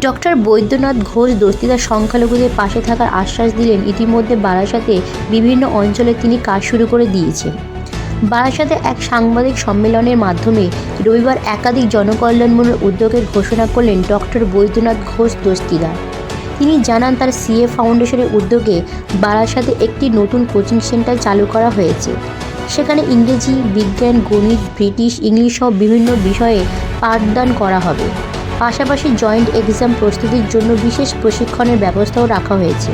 Doctor Baidyanath Ghosh Dastidar সংখ্যালঘুদের পাশে থাকার আশ্বাস দিলেন। ইতিমধ্যে বারাসাতে বিভিন্ন অঞ্চলে তিনি কাজ শুরু করে দিয়েছেন। বারাসাতে এক সাংবাদিক সম্মেলনের মাধ্যমে রবিবার একাধিক জনকল্যাণমূলক উদ্যোগের ঘোষণা করলেন ডক্টর বৈদ্যনাথ ঘোষ দস্তিদার। তিনি জানান, তার সিএ ফাউন্ডেশনের উদ্যোগে বারাসাতে একটি নতুন কোচিং সেন্টার চালু করা হয়েছে। সেখানে ইংরেজি, বিজ্ঞান, গণিত, ব্রিটিশ, ইংলিশ সহ বিভিন্ন বিষয়ে পাঠদান করা হবে। পাশাপাশি জয়েন্ট এক্সাম প্রস্তুতির জন্য বিশেষ প্রশিক্ষণের ব্যবস্থাও রাখা হয়েছে।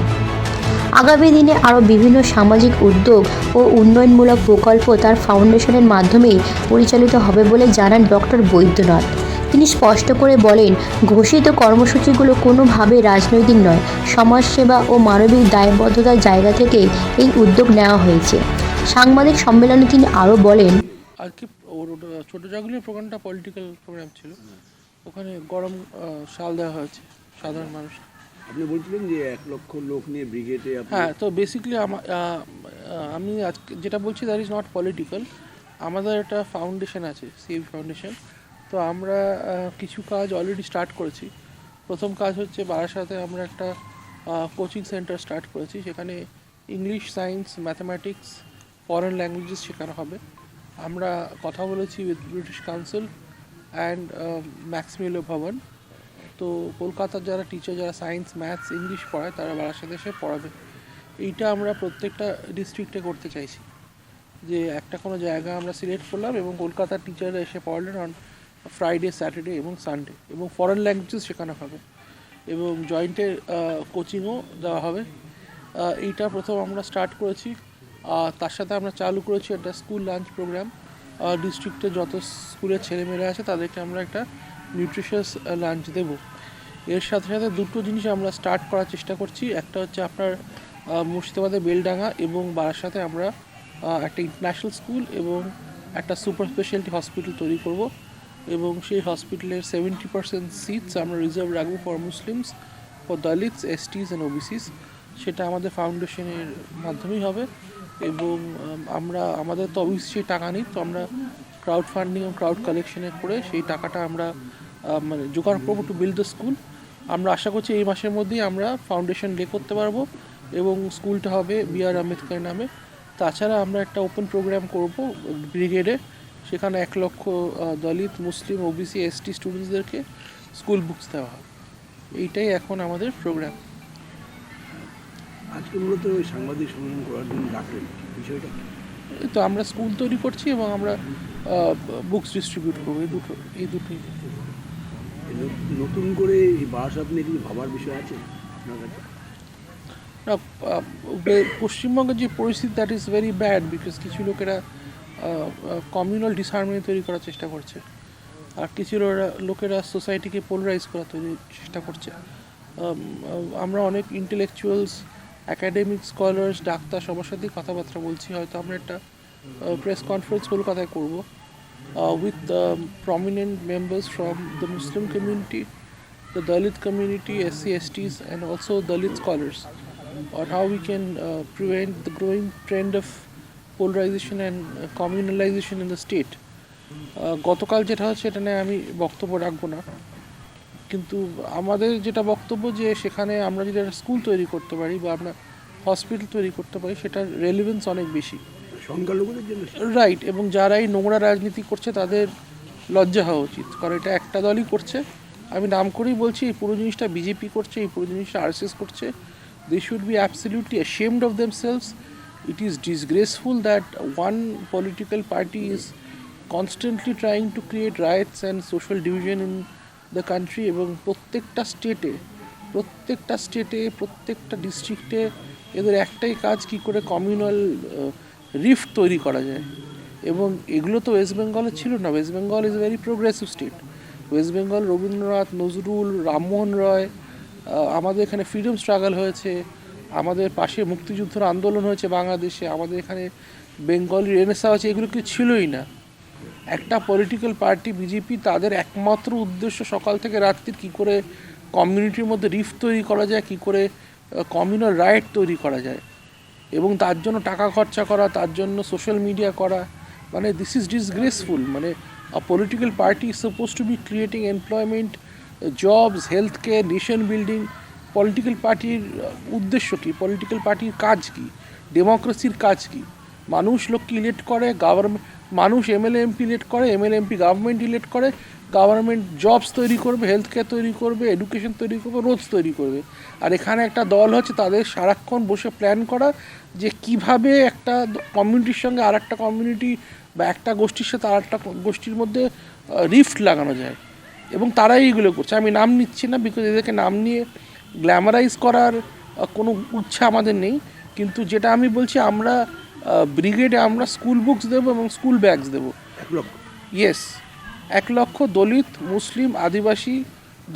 আগামী দিনে আরও বিভিন্ন সামাজিক উদ্যোগ ও উন্নয়নমূলক প্রকল্প তার ফাউন্ডেশনের মাধ্যমেই পরিচালিত হবে বলে জানান ডক্টর বৈদ্যনাথ। তিনি স্পষ্ট করে বলেন, ঘোষিত কর্মসূচিগুলো কোনোভাবে রাজনৈতিক নয়, সমাজসেবা ও মানবিক দায়বদ্ধতার জায়গা থেকে এই উদ্যোগ নেওয়া হয়েছে। সাংবাদিক সম্মেলনে তিনি আরও বলেন, আর কি ওর ছোট জাগুলির প্রোগ্রামটা পলিটিক্যাল প্রোগ্রাম ছিল, ওখানে গরম শাল দেওয়া হয়েছে সাধারণ মানুষ। আপনি বলছিলেন যে 1 লক্ষ লোক নিয়ে ব্রিগেডে। হ্যাঁ, তো বেসিক্যালি আমি আজকে যেটা বলছি দ্যাট ইজ নট পলিটিক্যাল। আমাদের একটা ফাউন্ডেশন আছে, সিএবি ফাউন্ডেশন। তো আমরা কিছু কাজ অলরেডি স্টার্ট করেছি। প্রথম কাজ হচ্ছে বারাসাতে আমরা একটা কোচিং সেন্টার স্টার্ট করেছি। সেখানে English, science, mathematics, foreign languages শেখানো হবে। আমরা কথা বলেছি উইথ ব্রিটিশ কাউন্সিল অ্যান্ড ম্যাক্সমিলো ভবন। তো কলকাতার যারা টিচার, যারা সায়েন্স, ম্যাথস, ইংলিশ পড়ায়, তারা বারাসাতে এসে পড়াবে। এইটা আমরা প্রত্যেকটা ডিস্ট্রিক্টে করতে চাইছি, যে একটা কোনো জায়গা আমরা সিলেক্ট করলাম এবং কলকাতার টিচাররা এসে পড়লেন অন ফ্রাইডে, স্যাটারডে এবং সানডে, এবং ফরেন ল্যাঙ্গুয়েজেস শেখানো হবে এবং জয়েন্টের কোচিংও দেওয়া হবে। এইটা প্রথম আমরা স্টার্ট করেছি। তার সাথে আমরা চালু করেছি একটা স্কুল লাঞ্চ প্রোগ্রাম। ডিস্ট্রিক্টে যত স্কুলের ছেলেমেয়েরা আছে তাদেরকে আমরা একটা নিউট্রিশিয়াস লাঞ্চ দেব। এর সাথে সাথে দুটো জিনিস আমরা স্টার্ট করার চেষ্টা করছি। একটা হচ্ছে আপনার মুর্শিদাবাদের বেলডাঙ্গা এবং বারাসাতে আমরা একটা ইন্টারন্যাশনাল স্কুল এবং একটা সুপার স্পেশালিটি হসপিটাল তৈরি করব, এবং সেই হসপিটালের 70% সিটস আমরা রিজার্ভ রাখবো for Muslims, for Dalits, STs and OBCs. সেটা আমাদের ফাউন্ডেশনের মাধ্যমেই হবে। এবং আমাদের তো অবশ্যই সেই টাকা নেই, তো আমরা ক্রাউড ফান্ডিং এবং ক্রাউড কালেকশনে করে সেই টাকাটা আমরা মানে জোগাড় করবো টু বিল্ড দ্য স্কুল। আমরা আশা করছি এই মাসের মধ্যেই আমরা ফাউন্ডেশন লে করতে পারবো এবং স্কুলটা হবে বি.আর. আম্বেদকর নামে। তাছাড়া আমরা একটা ওপেন প্রোগ্রাম করব ব্রিগেডে, সেখানে 1 লক্ষ দলিত, মুসলিম, ওবিসি, এসটি স্টুডেন্টসদেরকে স্কুল বুকস দেওয়া হয়। এইটাই এখন আমাদের প্রোগ্রাম। আজকে মূলত ওই সাংবাদিক সম্মেলন করার জন্য ডাকলেন, বিষয়টা তো আমরা স্কুল তৈরি করছি এবং আমরা বুকস ডিস্ট্রিবিউট করবো, এই দুটোই। নতুন করে এই বারাসাত নিয়ে কিছু ভাবার বিষয় আছে আপনার কাছে? না, পশ্চিমবঙ্গের যে পরিস্থিতি, that is very bad, because কিছু লোকেরা কমিউনাল ডিসহারমনি তৈরি করার চেষ্টা করছে, আর কিছু লোকেরা সোসাইটিকে পোলারাইজ করার চেষ্টা করছে। আমরা অনেক ইন্টেলেকচুয়ালস, অ্যাকাডেমিক স্কলার্স, ডাক্তার সবার সাথেই কথাবার্তা বলছি। হয়তো আমরা একটা প্রেস কনফারেন্স কলকাতায় করব with prominent members from the Muslim community, the Dalit community, SC, STs, and also Dalit scholars, on how we can prevent the growing trend of polarization and communalization in the state. গতকাল যেটা হচ্ছে এটা নিয়ে আমি বক্তব্য রাখবো না, কিন্তু আমাদের যেটা বক্তব্য যে সেখানে আমরা যদি একটা স্কুল তৈরি করতে পারি বা আমরা হসপিটাল তৈরি করতে পারি, সেটার রেলিভেন্স অনেক বেশি, সংখ্যালঘুদের জন্য রাইট। এবং যারা এই নোংরা রাজনীতি করছে তাদের লজ্জা হওয়া উচিত, কারণ এটা একটা দলই করছে। আমি নাম করেই বলছি, এই পুরো জিনিসটা বিজেপি করছে, এই পুরো জিনিসটা আরএসএস করছে। They should be absolutely ashamed of themselves. It is disgraceful that one political party is constantly trying to create riots and social division in the country. এবং প্রত্যেকটা স্টেটে প্রত্যেকটা ডিস্ট্রিক্টে এদের একটাই কাজ, কী করে কমিউনাল রিফট তৈরি করা যায়। এবং এগুলো তো ওয়েস্ট বেঙ্গলে ছিল না। West Bengal is a very progressive state. West Bengal Rabindranath, Nazrul, Rammohan Roy, আমাদের এখানে ফ্রিডম স্ট্রাগল হয়েছে, আমাদের পাশে মুক্তিযুদ্ধের আন্দোলন হয়েছে বাংলাদেশে, আমাদের এখানে বেঙ্গলি রেনেসাঁ আছে, এগুলো কিছু ছিলই না। একটা পলিটিক্যাল পার্টি বিজেপি, তাদের একমাত্র উদ্দেশ্য সকাল থেকে রাত্রির কী করে কমিউনিটির মধ্যে রিফট তৈরি করা যায়, কী করে কমিউনাল রাইট তৈরি করা যায়, এবং তার জন্য টাকা খরচা করা, তার জন্য সোশ্যাল মিডিয়া করা। মানে দিস ইজ ডিসগ্রেসফুল। মানে a political party is suppose to be creating employment jobs, health care, nation building. Political পার্টির উদ্দেশ্য কী, পলিটিক্যাল পার্টির কাজ কী, ডেমোক্রেসির কাজ কী? মানুষ লোককে ইলেক্ট করে, মানুষ এমএলএ এমপি ইলেক্ট করে, এমএলএ এমপি গভর্নমেন্ট ইলেক্ট করে, গভর্নমেন্ট জবস তৈরি করবে, হেলথ কেয়ার তৈরি করবে, এডুকেশন তৈরি করবে, রোডস তৈরি করবে। আর এখানে একটা দল হচ্ছে তাদের সারাক্ষণ বসে প্ল্যান করা যে কিভাবে একটা কমিউনিটির সঙ্গে আর একটা কমিউনিটি বা একটা গোষ্ঠীর সাথে আর একটা গোষ্ঠীর মধ্যে রিফট লাগানো যায়, এবং তারাই এইগুলো করছে। আমি নাম নিচ্ছি না, বিকজ এদেরকে নাম নিয়ে গ্ল্যামারাইজ করার কোনো ইচ্ছা আমাদের নেই। কিন্তু যেটা আমি বলছি, আমরা ব্রিগেডে আমরা স্কুল বুকস দেবো এবং স্কুল ব্যাগস দেবো। 1 লক্ষ। ইয়েস, 1 লক্ষ দলিত, মুসলিম, আদিবাসী,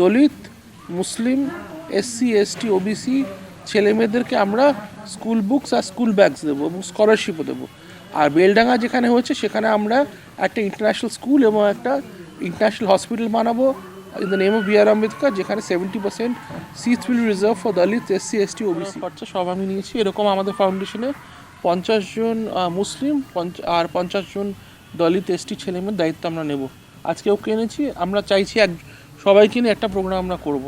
দলিত, মুসলিম, এসসি, এসটি, ওবিসি ছেলেমেয়েদেরকে আমরা school books are school bags দেবো এবং স্কলারশিপও দেবো। আর বেলডাঙ্গা যেখানে হচ্ছে সেখানে আমরা একটা ইন্টারন্যাশনাল স্কুল এবং একটা ইন্টারন্যাশনাল হসপিটাল বানাবো in the name of B R Ambedkar, যেখানে 70% seats will reserve for Dalit, SC, ST, OBC. খরচা সব আমি নিয়েছি। এরকম আমাদের ফাউন্ডেশনে 50 জন মুসলিম আর 50 জন দলিত, এসটি ছেলেমেয়ের দায়িত্ব আমরা নেব। আজকেও কিনেছি, আমরা চাইছি সবাইকে নিয়ে একটা প্রোগ্রাম আমরা করব।